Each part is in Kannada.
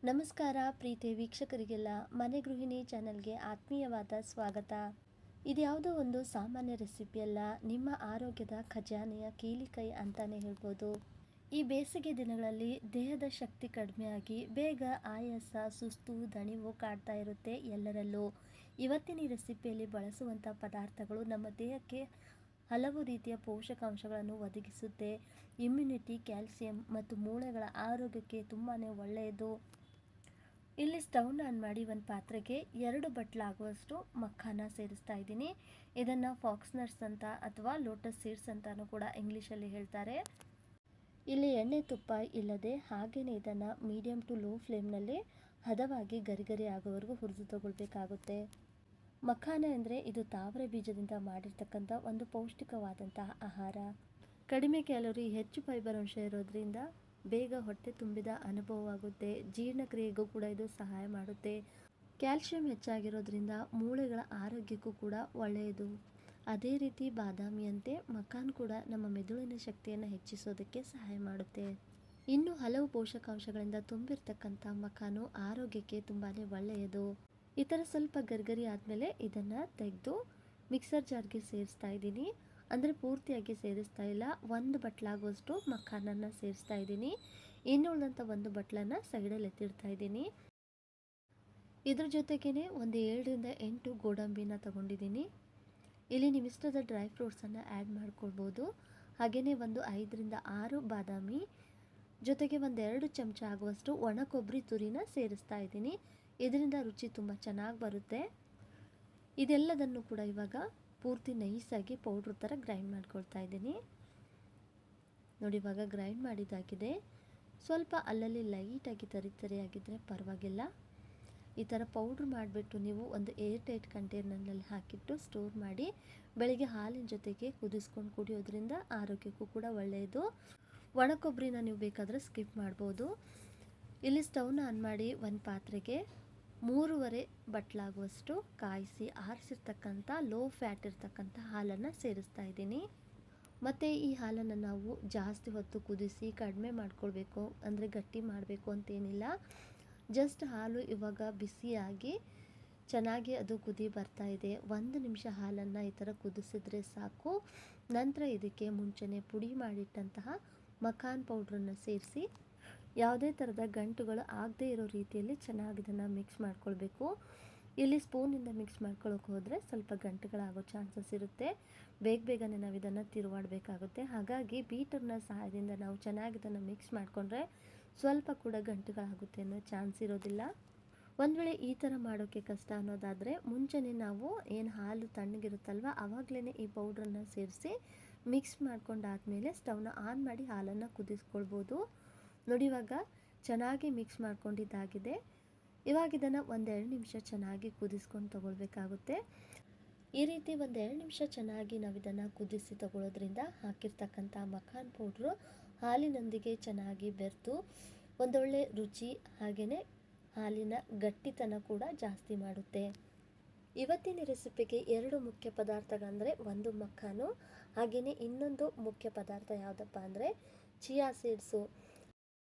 ನಮಸ್ಕಾರ ಪ್ರೀತಿ ವೀಕ್ಷಕರಿಗೆಲ್ಲ ಮನೆ ಗೃಹಿಣಿ ಚಾನೆಲ್ಗೆ ಆತ್ಮೀಯವಾದ ಸ್ವಾಗತ. ಇದ್ಯಾವುದೋ ಒಂದು ಸಾಮಾನ್ಯ ರೆಸಿಪಿ ಅಲ್ಲ, ನಿಮ್ಮ ಆರೋಗ್ಯದ ಖಜಾನೆಯ ಕೀಲಿಕೈ ಅಂತಾನೆ ಹೇಳ್ಬೋದು. ಈ ಬೇಸಿಗೆ ದಿನಗಳಲ್ಲಿ ದೇಹದ ಶಕ್ತಿ ಕಡಿಮೆಯಾಗಿ ಬೇಗ ಆಯಾಸ, ಸುಸ್ತು, ದಣಿವು ಕಾಡ್ತಾ ಇರುತ್ತೆ ಎಲ್ಲರಲ್ಲೂ. ಇವತ್ತಿನ ಈ ರೆಸಿಪಿಯಲ್ಲಿ ಬಳಸುವಂಥ ಪದಾರ್ಥಗಳು ನಮ್ಮ ದೇಹಕ್ಕೆ ಹಲವು ರೀತಿಯ ಪೋಷಕಾಂಶಗಳನ್ನು ಒದಗಿಸುತ್ತೆ. ಇಮ್ಯುನಿಟಿ, ಕ್ಯಾಲ್ಸಿಯಂ ಮತ್ತು ಮೂಳೆಗಳ ಆರೋಗ್ಯಕ್ಕೆ ತುಂಬಾ ಒಳ್ಳೆಯದು. ಇಲ್ಲಿ ಸ್ಟವ್ನ ಆನ್ ಮಾಡಿ ಒಂದು ಪಾತ್ರೆಗೆ 2 ಬಟ್ಲಾಗುವಷ್ಟು ಮಖಾನ ಸೇರಿಸ್ತಾ ಇದ್ದೀನಿ. ಇದನ್ನು ಫಾಕ್ಸ್ ನಟ್ಸ್ ಅಂತ ಅಥವಾ ಲೋಟಸ್ ಸೀಡ್ಸ್ ಅಂತಾನೂ ಕೂಡ ಇಂಗ್ಲೀಷಲ್ಲಿ ಹೇಳ್ತಾರೆ. ಇಲ್ಲಿ ಎಣ್ಣೆ ತುಪ್ಪ ಇಲ್ಲದೆ ಹಾಗೇನೆ ಇದನ್ನು ಮೀಡಿಯಂ ಟು ಲೋ ಫ್ಲೇಮ್ನಲ್ಲಿ ಹದವಾಗಿ ಗರಿ ಆಗೋವರೆಗೂ ಹುರಿದು ತಗೊಳ್ಬೇಕಾಗುತ್ತೆ. ಮಖಾನ ಅಂದರೆ ಇದು ತಾವರೆ ಬೀಜದಿಂದ ಮಾಡಿರ್ತಕ್ಕಂಥ ಒಂದು ಪೌಷ್ಟಿಕವಾದಂತಹ ಆಹಾರ. ಕಡಿಮೆ ಕ್ಯಾಲೋರಿ, ಹೆಚ್ಚು ಫೈಬರ್ ಅಂಶ ಇರೋದ್ರಿಂದ ಬೇಗ ಹೊಟ್ಟೆ ತುಂಬಿದ ಅನುಭವವಾಗುತ್ತೆ. ಜೀರ್ಣಕ್ರಿಯೆಗೂ ಕೂಡ ಇದು ಸಹಾಯ ಮಾಡುತ್ತೆ. ಕ್ಯಾಲ್ಸಿಯಂ ಹೆಚ್ಚಾಗಿರೋದ್ರಿಂದ ಮೂಳೆಗಳ ಆರೋಗ್ಯಕ್ಕೂ ಕೂಡ ಒಳ್ಳೆಯದು. ಅದೇ ರೀತಿ ಬಾದಾಮಿಯಂತೆ ಮಖಾನ್ ಕೂಡ ನಮ್ಮ ಮೆದುಳಿನ ಶಕ್ತಿಯನ್ನು ಹೆಚ್ಚಿಸೋದಕ್ಕೆ ಸಹಾಯ ಮಾಡುತ್ತೆ. ಇನ್ನು ಹಲವು ಪೋಷಕಾಂಶಗಳಿಂದ ತುಂಬಿರ್ತಕ್ಕಂಥ ಮಖಾನು ಆರೋಗ್ಯಕ್ಕೆ ತುಂಬಾ ಒಳ್ಳೆಯದು. ಈ ಥರ ಸ್ವಲ್ಪ ಗರ್ಗರಿ ಆದಮೇಲೆ ಇದನ್ನು ತೆಗೆದು ಮಿಕ್ಸರ್ ಜಾರ್ಗೆ ಸೇರಿಸ್ತಾ ಇದ್ದೀನಿ. ಅಂದರೆ ಪೂರ್ತಿಯಾಗಿ ಸೇರಿಸ್ತಾ ಇಲ್ಲ, 1 ಬಟ್ಲಾಗುವಷ್ಟು ಮಖಾನನ್ನು ಸೇರಿಸ್ತಾ ಇದ್ದೀನಿ. ಇನ್ನು ಉಳಿದಂಥ 1 ಬಟ್ಲನ್ನು ಸೈಡಲ್ಲಿ ಎತ್ತಿಡ್ತಾ ಇದ್ದೀನಿ. ಇದ್ರ ಜೊತೆಗೇ ಒಂದು 7ರಿಂದ 8 ಗೋಡಂಬಿನ ತಗೊಂಡಿದ್ದೀನಿ. ಇಲ್ಲಿ ನೀವು ಇಷ್ಟದ ಡ್ರೈ ಫ್ರೂಟ್ಸನ್ನು ಆ್ಯಡ್ ಮಾಡ್ಕೊಳ್ಬೋದು. ಹಾಗೆಯೇ ಒಂದು 5ರಿಂದ 6 ಬಾದಾಮಿ, ಜೊತೆಗೆ ಒಂದು 2 ಚಮಚ ಆಗುವಷ್ಟು ಒಣ ಕೊಬ್ಬರಿ ತುರಿನ ಸೇರಿಸ್ತಾ ಇದ್ದೀನಿ. ಇದರಿಂದ ರುಚಿ ತುಂಬ ಚೆನ್ನಾಗಿ ಬರುತ್ತೆ. ಇದೆಲ್ಲದನ್ನು ಕೂಡ ಇವಾಗ ಪೂರ್ತಿ ನೈಸಾಗಿ ಪೌಡ್ರ್ ಥರ ಗ್ರೈಂಡ್ ಮಾಡ್ಕೊಳ್ತಾ ಇದ್ದೀನಿ. ನೋಡಿ, ಇವಾಗ ಗ್ರೈಂಡ್ ಮಾಡಿದ್ದಾಗಿದೆ. ಸ್ವಲ್ಪ ಅಲ್ಲಲ್ಲಿ ಲೈಟಾಗಿ ತರಿಯಾಗಿದ್ದರೆ ಪರವಾಗಿಲ್ಲ. ಈ ಥರ ಪೌಡ್ರ್ ಮಾಡಿಬಿಟ್ಟು ನೀವು ಒಂದು ಏರ್ ಟೈಟ್ ಕಂಟೈನರ್ನಲ್ಲಿ ಹಾಕಿಟ್ಟು ಸ್ಟೋರ್ ಮಾಡಿ ಬೆಳಗ್ಗೆ ಹಾಲಿನ ಜೊತೆಗೆ ಕುದಿಸ್ಕೊಂಡು ಕುಡಿಯೋದ್ರಿಂದ ಆರೋಗ್ಯಕ್ಕೂ ಕೂಡ ಒಳ್ಳೆಯದು. ಒಣ ಕೊಬ್ಬರಿನ ನೀವು ಬೇಕಾದರೆ ಸ್ಕಿಪ್ ಮಾಡ್ಬೋದು. ಇಲ್ಲಿ ಸ್ಟವ್ನ ಆನ್ ಮಾಡಿ ಒಂದು ಪಾತ್ರೆಗೆ 3.5 ಬಟ್ಲಾಗುವಷ್ಟು ಕಾಯಿಸಿ ಆರಿಸಿರ್ತಕ್ಕಂಥ ಲೋ ಫ್ಯಾಟ್ ಇರ್ತಕ್ಕಂಥ ಹಾಲನ್ನು ಸೇರಿಸ್ತಾ ಇದ್ದೀನಿ. ಮತ್ತು ಈ ಹಾಲನ್ನು ನಾವು ಜಾಸ್ತಿ ಹೊತ್ತು ಕುದಿಸಿ ಕಡಿಮೆ ಮಾಡ್ಕೊಳ್ಬೇಕು, ಅಂದರೆ ಗಟ್ಟಿ ಮಾಡಬೇಕು ಅಂತೇನಿಲ್ಲ. ಜಸ್ಟ್ ಹಾಲು ಇವಾಗ ಬಿಸಿಯಾಗಿ ಚೆನ್ನಾಗಿ ಅದು ಕುದಿ ಬರ್ತಾ ಇದೆ. 1 ನಿಮಿಷ ಹಾಲನ್ನು ಈ ಥರ ಕುದಿಸಿದ್ರೆ ಸಾಕು. ನಂತರ ಇದಕ್ಕೆ ಮುಂಚೆನೇ ಪುಡಿ ಮಾಡಿಟ್ಟಂತಹ ಮಖಾನ್ ಪೌಡ್ರನ್ನು ಸೇರಿಸಿ ಯಾವುದೇ ಥರದ ಗಂಟುಗಳು ಆಗದೇ ಇರೋ ರೀತಿಯಲ್ಲಿ ಚೆನ್ನಾಗಿ ಇದನ್ನು ಮಿಕ್ಸ್ ಮಾಡ್ಕೊಳ್ಬೇಕು. ಇಲ್ಲಿ ಸ್ಪೂನಿಂದ ಮಿಕ್ಸ್ ಮಾಡ್ಕೊಳ್ಳೋಕೆ ಹೋದರೆ ಸ್ವಲ್ಪ ಗಂಟುಗಳಾಗೋ ಚಾನ್ಸಸ್ ಇರುತ್ತೆ. ಬೇಗನೆ ನಾವು ಇದನ್ನು ತಿರುವಾಡಬೇಕಾಗುತ್ತೆ. ಹಾಗಾಗಿ ಬೀಟರ್ನ ಸಹಾಯದಿಂದ ನಾವು ಚೆನ್ನಾಗಿ ಇದನ್ನು ಮಿಕ್ಸ್ ಮಾಡಿಕೊಂಡ್ರೆ ಸ್ವಲ್ಪ ಕೂಡ ಗಂಟುಗಳಾಗುತ್ತೆ ಅನ್ನೋ ಚಾನ್ಸ್ ಇರೋದಿಲ್ಲ. ಒಂದು ವೇಳೆ ಈ ಥರ ಮಾಡೋಕ್ಕೆ ಕಷ್ಟ ಅನ್ನೋದಾದರೆ ಮುಂಚೆನೇ ನಾವು ಏನು ಹಾಲು ತಣ್ಣಗಿರುತ್ತಲ್ವ ಆವಾಗಲೇ ಈ ಪೌಡ್ರನ್ನು ಸೇರಿಸಿ ಮಿಕ್ಸ್ ಮಾಡ್ಕೊಂಡಾದಮೇಲೆ ಸ್ಟವ್ನ ಆನ್ ಮಾಡಿ ಹಾಲನ್ನು ಕುದಿಸ್ಕೊಳ್ಬೋದು. ನೋಡಿ, ಇವಾಗ ಚೆನ್ನಾಗಿ ಮಿಕ್ಸ್ ಮಾಡ್ಕೊಂಡಿದ್ದಾಗಿದೆ. ಇವಾಗ ಇದನ್ನು 1-2 ನಿಮಿಷ ಚೆನ್ನಾಗಿ ಕುದಿಸ್ಕೊಂಡು ತಗೊಳ್ಬೇಕಾಗುತ್ತೆ. ಈ ರೀತಿ 1-2 ನಿಮಿಷ ಚೆನ್ನಾಗಿ ನಾವು ಇದನ್ನು ಕುದಿಸಿ ತಗೊಳ್ಳೋದ್ರಿಂದ ಹಾಕಿರ್ತಕ್ಕಂಥ ಮಖಾನ್ ಪೌಡ್ರು ಹಾಲಿನೊಂದಿಗೆ ಚೆನ್ನಾಗಿ ಬೆರೆತು ಒಂದೊಳ್ಳೆ ರುಚಿ ಹಾಗೆಯೇ ಹಾಲಿನ ಗಟ್ಟಿತನ ಕೂಡ ಜಾಸ್ತಿ ಮಾಡುತ್ತೆ. ಇವತ್ತಿನ ರೆಸಿಪಿಗೆ 2 ಮುಖ್ಯ ಪದಾರ್ಥಗಳಂದರೆ ಒಂದು ಮಖಾನು, ಹಾಗೆಯೇ ಇನ್ನೊಂದು ಮುಖ್ಯ ಪದಾರ್ಥ ಯಾವುದಪ್ಪ ಅಂದರೆ ಚಿಯಾ ಸೀಡ್ಸು.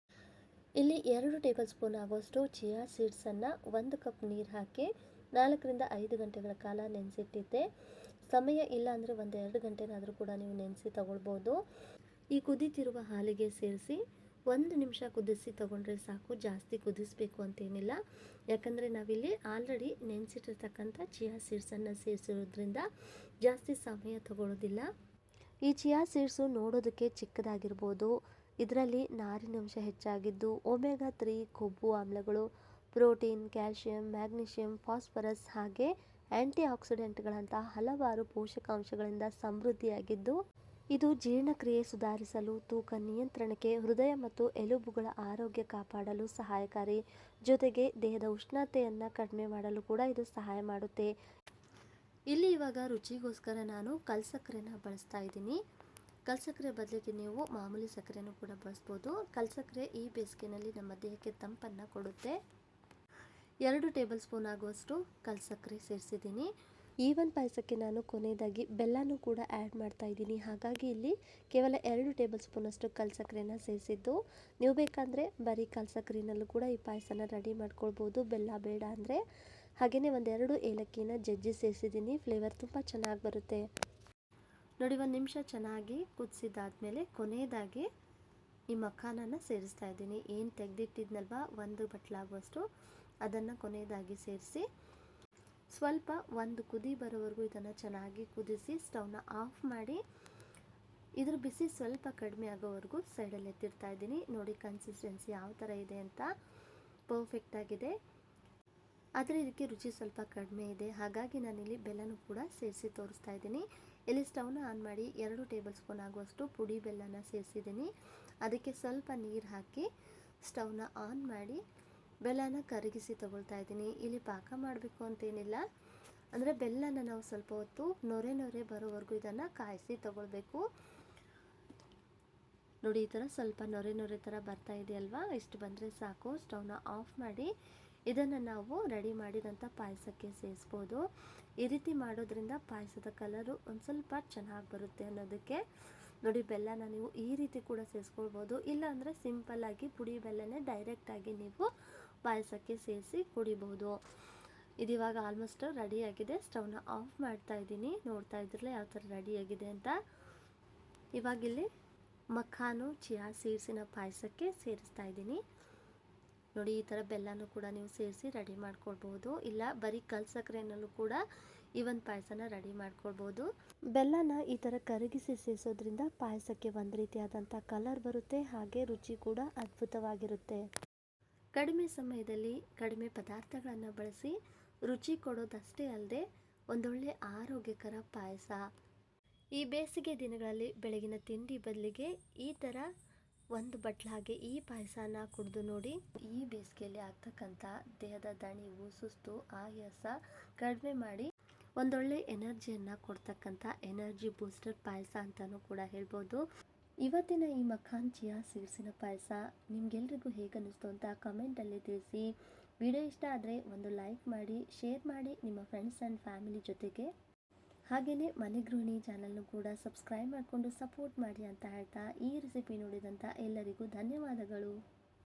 ಇಲ್ಲಿ 2 ಟೇಬಲ್ ಸ್ಪೂನ್ ಆಗುವಷ್ಟು ಚಿಯಾ ಸೀಡ್ಸನ್ನು 1 ಕಪ್ ನೀರು ಹಾಕಿ 4ರಿಂದ 5 ಗಂಟೆಗಳ ಕಾಲ ನೆನೆಸಿಟ್ಟಿದ್ದೆ. ಸಮಯ ಇಲ್ಲ ಅಂದರೆ 1-2 ಗಂಟೆನಾದರೂ ಕೂಡ ನೀವು ನೆನೆಸಿ ತಗೊಳ್ಬೋದು. ಈ ಕುದೀತಿರುವ ಹಾಲಿಗೆ ಸೇರಿಸಿ 1 ನಿಮಿಷ ಕುದಿಸಿ ತಗೊಂಡ್ರೆ ಸಾಕು, ಜಾಸ್ತಿ ಕುದಿಸಬೇಕು ಅಂತೇನಿಲ್ಲ. ಯಾಕಂದರೆ ನಾವಿಲ್ಲಿ ಆಲ್ರೆಡಿ ನೆನೆಸಿಟ್ಟಿರ್ತಕ್ಕಂಥ ಚಿಯಾ ಸೀಡ್ಸನ್ನು ಸೇರಿಸಿರೋದ್ರಿಂದ ಜಾಸ್ತಿ ಸಮಯ ತಗೊಳ್ಳೋದಿಲ್ಲ. ಈ ಚಿಯಾ ಸೀಡ್ಸು ನೋಡೋದಕ್ಕೆ ಚಿಕ್ಕದಾಗಿರ್ಬೋದು, ಇದರಲ್ಲಿ ನಾರಿನಂಶ ಹೆಚ್ಚಾಗಿದ್ದು ಒಮೆಗಾ 3 ಕೊಬ್ಬು ಆಮ್ಲಗಳು, ಪ್ರೋಟೀನ್, ಕ್ಯಾಲ್ಸಿಯಂ, ಮ್ಯಾಗ್ನೀಷಿಯಂ, ಫಾಸ್ಫರಸ್ ಹಾಗೆ ಆ್ಯಂಟಿ ಆಕ್ಸಿಡೆಂಟ್ಗಳಂತಹ ಹಲವಾರು ಪೋಷಕಾಂಶಗಳಿಂದ ಸಮೃದ್ಧಿಯಾಗಿದ್ದು ಇದು ಜೀರ್ಣಕ್ರಿಯೆ ಸುಧಾರಿಸಲು, ತೂಕ ನಿಯಂತ್ರಣಕ್ಕೆ, ಹೃದಯ ಮತ್ತು ಎಲುಬುಗಳ ಆರೋಗ್ಯ ಕಾಪಾಡಲು ಸಹಾಯಕಾರಿ. ಜೊತೆಗೆ ದೇಹದ ಉಷ್ಣತೆಯನ್ನು ಕಡಿಮೆ ಮಾಡಲು ಕೂಡ ಇದು ಸಹಾಯ ಮಾಡುತ್ತೆ. ಇಲ್ಲಿ ಇವಾಗ ರುಚಿಗೋಸ್ಕರ ನಾನು ಕಲ್ಸಕ್ಕರೆನ ಬಳಸ್ತಾ ಇದ್ದೀನಿ. ಕಲ್ಸಕ್ಕರೆ ಬದಲಿಗೆ ನೀವು ಮಾಮೂಲಿ ಸಕ್ಕರೆನೂ ಕೂಡ ಬಳಸ್ಬೋದು. ಕಲ್ಸಕ್ಕರೆ ಈ ಬೇಸಿಗೆನಲ್ಲಿ ನಮ್ಮ ದೇಹಕ್ಕೆ ತಂಪನ್ನು ಕೊಡುತ್ತೆ. 2 ಟೇಬಲ್ ಸ್ಪೂನ್ ಆಗುವಷ್ಟು ಕಲ್ಸಕ್ಕರೆ ಸೇರಿಸಿದ್ದೀನಿ. ಈ ಒಂದು ಪಾಯಸಕ್ಕೆ ನಾನು ಕೊನೆಯದಾಗಿ ಬೆಲ್ಲನೂ ಕೂಡ ಆ್ಯಡ್ ಮಾಡ್ತಾ ಇದ್ದೀನಿ. ಹಾಗಾಗಿ ಇಲ್ಲಿ ಕೇವಲ 2 ಟೇಬಲ್ ಸ್ಪೂನಷ್ಟು ಕಲ್ ಸಕ್ಕರೆನ ಸೇರಿಸಿದ್ದು. ನೀವು ಬೇಕಂದರೆ ಬರೀ ಕಲ್ ಸಕ್ಕರೆನಲ್ಲೂ ಕೂಡ ಈ ಪಾಯಸನ ರೆಡಿ ಮಾಡ್ಕೊಳ್ಬೋದು, ಬೆಲ್ಲ ಬೇಡ ಅಂದರೆ. ಹಾಗೆಯೇ ಒಂದೆರಡು ಏಲಕ್ಕಿನ ಜಜ್ಜಿ ಸೇರಿಸಿದ್ದೀನಿ, ಫ್ಲೇವರ್ ತುಂಬ ಚೆನ್ನಾಗಿ ಬರುತ್ತೆ. ನೋಡಿ, 1 ನಿಮಿಷ ಚೆನ್ನಾಗಿ ಕುದಿಸಿದಾದ್ಮೇಲೆ ಕೊನೆಯದಾಗಿ ಈ ಮಖಾನನ ಸೇರಿಸ್ತಾ ಇದ್ದೀನಿ. ಏನು ತೆಗೆದಿಟ್ಟಿದ್ನಲ್ವ 1 ಬಟ್ಲಾಗುವಷ್ಟು, ಅದನ್ನು ಕೊನೆಯದಾಗಿ ಸೇರಿಸಿ ಸ್ವಲ್ಪ ಒಂದು ಕುದಿ ಬರೋವರೆಗೂ ಇದನ್ನು ಚೆನ್ನಾಗಿ ಕುದಿಸಿ ಸ್ಟವ್ನ ಆಫ್ ಮಾಡಿ ಇದ್ರ ಬಿಸಿ ಸ್ವಲ್ಪ ಕಡಿಮೆ ಆಗೋವರೆಗೂ ಸೈಡಲ್ಲಿ ಎತ್ತಿಡ್ತಾ ಇದ್ದೀನಿ. ನೋಡಿ ಕನ್ಸಿಸ್ಟೆನ್ಸಿ ಯಾವ ಥರ ಇದೆ ಅಂತ, ಪರ್ಫೆಕ್ಟ್ ಆಗಿದೆ. ಆದರೆ ಇದಕ್ಕೆ ರುಚಿ ಸ್ವಲ್ಪ ಕಡಿಮೆ ಇದೆ, ಹಾಗಾಗಿ ನಾನಿಲ್ಲಿ ಬೆಲ್ಲನೂ ಕೂಡ ಸೇರಿಸಿ ತೋರಿಸ್ತಾ ಇದ್ದೀನಿ. ಇಲ್ಲಿ ಸ್ಟವ್ನ ಆನ್ ಮಾಡಿ 2 ಟೇಬಲ್ ಸ್ಪೂನ್ ಆಗುವಷ್ಟು ಪುಡಿ ಬೆಲ್ಲನ ಸೇರಿಸಿದ್ದೀನಿ. ಅದಕ್ಕೆ ಸ್ವಲ್ಪ ನೀರು ಹಾಕಿ ಸ್ಟವ್ನ ಆನ್ ಮಾಡಿ ಬೆಲ್ಲನ ಕರಗಿಸಿ ತಗೊಳ್ತಾ ಇದ್ದೀನಿ. ಇಲ್ಲಿ ಪಾಕ ಮಾಡಬೇಕು ಅಂತೇನಿಲ್ಲ, ಅಂದರೆ ಬೆಲ್ಲನ ನಾವು ಸ್ವಲ್ಪ ಹೊತ್ತು ನೊರೆ ಬರೋವರೆಗೂ ಇದನ್ನು ಕಾಯಿಸಿ ತಗೊಳ್ಬೇಕು. ನೋಡಿ, ಈ ಥರ ಸ್ವಲ್ಪ ನೊರೆ ಥರ ಬರ್ತಾ ಇದೆಯಲ್ವಾ, ಇಷ್ಟು ಬಂದರೆ ಸಾಕು. ಸ್ಟವ್ನ ಆಫ್ ಮಾಡಿ ಇದನ್ನು ನಾವು ರೆಡಿ ಮಾಡಿದಂಥ ಪಾಯಸಕ್ಕೆ ಸೇರಿಸ್ಬೋದು. ಈ ರೀತಿ ಮಾಡೋದ್ರಿಂದ ಪಾಯಸದ ಕಲರು ಒಂದು ಸ್ವಲ್ಪ ಚೆನ್ನಾಗಿ ಬರುತ್ತೆ ಅನ್ನೋದಕ್ಕೆ. ನೋಡಿ, ಬೆಲ್ಲನ ನೀವು ಈ ರೀತಿ ಕೂಡ ಸೇರಿಸ್ಕೊಳ್ಬೋದು, ಇಲ್ಲಾಂದರೆ ಸಿಂಪಲ್ಲಾಗಿ ಪುಡಿ ಬೆಲ್ಲನೇ ಡೈರೆಕ್ಟಾಗಿ ನೀವು ಪಾಯಸಕ್ಕೆ ಸೇರಿಸಿ ಕುಡಿಬೋದು. ಇದಿವಾಗ ಆಲ್ಮೋಸ್ಟ್ ರೆಡಿಯಾಗಿದೆ. ಸ್ಟವ್ನ ಆಫ್ ಮಾಡ್ತಾ ಇದ್ದೀನಿ. ನೋಡ್ತಾ ಇದ್ರಲ್ಲ ಯಾವ ಥರ ರೆಡಿಯಾಗಿದೆ ಅಂತ. ಇವಾಗಿಲ್ಲಿ ಮಖಾನು ಚಿಯಾ ಸೀಡ್ಸಿನ ಪಾಯಸಕ್ಕೆ ಸೇರಿಸ್ತಾ ಇದ್ದೀನಿ. ನೋಡಿ, ಈ ಥರ ಬೆಲ್ಲನೂ ಕೂಡ ನೀವು ಸೇರಿಸಿ ರೆಡಿ ಮಾಡ್ಕೊಳ್ಬೋದು, ಇಲ್ಲ ಬರೀ ಕಲ್ ಸಕ್ಕರೆನಲ್ಲೂ ಕೂಡ ಈ ಒಂದು ಪಾಯಸನ ರೆಡಿ ಮಾಡ್ಕೊಳ್ಬೋದು. ಬೆಲ್ಲನ ಈ ಥರ ಕರಗಿಸಿ ಸೇರಿಸೋದ್ರಿಂದ ಪಾಯಸಕ್ಕೆ ಒಂದು ರೀತಿಯಾದಂಥ ಕಲರ್ ಬರುತ್ತೆ, ಹಾಗೆ ರುಚಿ ಕೂಡ ಅದ್ಭುತವಾಗಿರುತ್ತೆ. ಕಡಿಮೆ ಸಮಯದಲ್ಲಿ ಕಡಿಮೆ ಪದಾರ್ಥಗಳನ್ನು ಬಳಸಿ ರುಚಿ ಕೊಡೋದಷ್ಟೇ ಅಲ್ಲದೆ ಒಂದೊಳ್ಳೆ ಆರೋಗ್ಯಕರ ಪಾಯಸ. ಈ ಬೇಸಿಗೆ ದಿನಗಳಲ್ಲಿ ಬೆಳಗಿನ ತಿಂಡಿ ಬದಲಿಗೆ ಈ ಥರ ಒಂದು ಬಟ್ಲಾಗೆ ಈ ಪಾಯಸನ ಕುಡಿದು ನೋಡಿ. ಈ ಬೇಸಿಗೆಯಲ್ಲಿ ಆಗ್ತಕ್ಕಂಥ ದೇಹದ ದಣಿವು, ಸುಸ್ತು, ಆಯಾಸ ಕಡಿಮೆ ಮಾಡಿ ಒಂದೊಳ್ಳೆ ಎನರ್ಜಿಯನ್ನು ಕೊಡ್ತಕ್ಕಂಥ ಎನರ್ಜಿ ಬೂಸ್ಟರ್ ಪಾಯಸ ಅಂತಲೂ ಕೂಡ ಹೇಳ್ಬೋದು. ಇವತ್ತಿನ ಈ ಮಖಾನ್ ಚಿಯಾ ಸೀಡ್ಸಿನ ಪಾಯಸ ನಿಮ್ಗೆಲ್ರಿಗೂ ಹೇಗೆ ಅನ್ನಿಸ್ತು ಅಂತ ಕಮೆಂಟಲ್ಲಿ ತಿಳಿಸಿ. ವಿಡಿಯೋ ಇಷ್ಟ ಆದರೆ ಒಂದು ಲೈಕ್ ಮಾಡಿ, ಶೇರ್ ಮಾಡಿ ನಿಮ್ಮ ಫ್ರೆಂಡ್ಸ್ ಆ್ಯಂಡ್ ಫ್ಯಾಮಿಲಿ ಜೊತೆಗೆ. ಹಾಗೆಯೇ ಮನೆ ಗೃಹಿಣಿ ಚಾನಲ್ನು ಕೂಡ ಸಬ್ಸ್ಕ್ರೈಬ್ ಮಾಡಿಕೊಂಡು ಸಪೋರ್ಟ್ ಮಾಡಿ ಅಂತ ಹೇಳ್ತಾ ಈ ರೆಸಿಪಿ ನೋಡಿದಂಥ ಎಲ್ಲರಿಗೂ ಧನ್ಯವಾದಗಳು.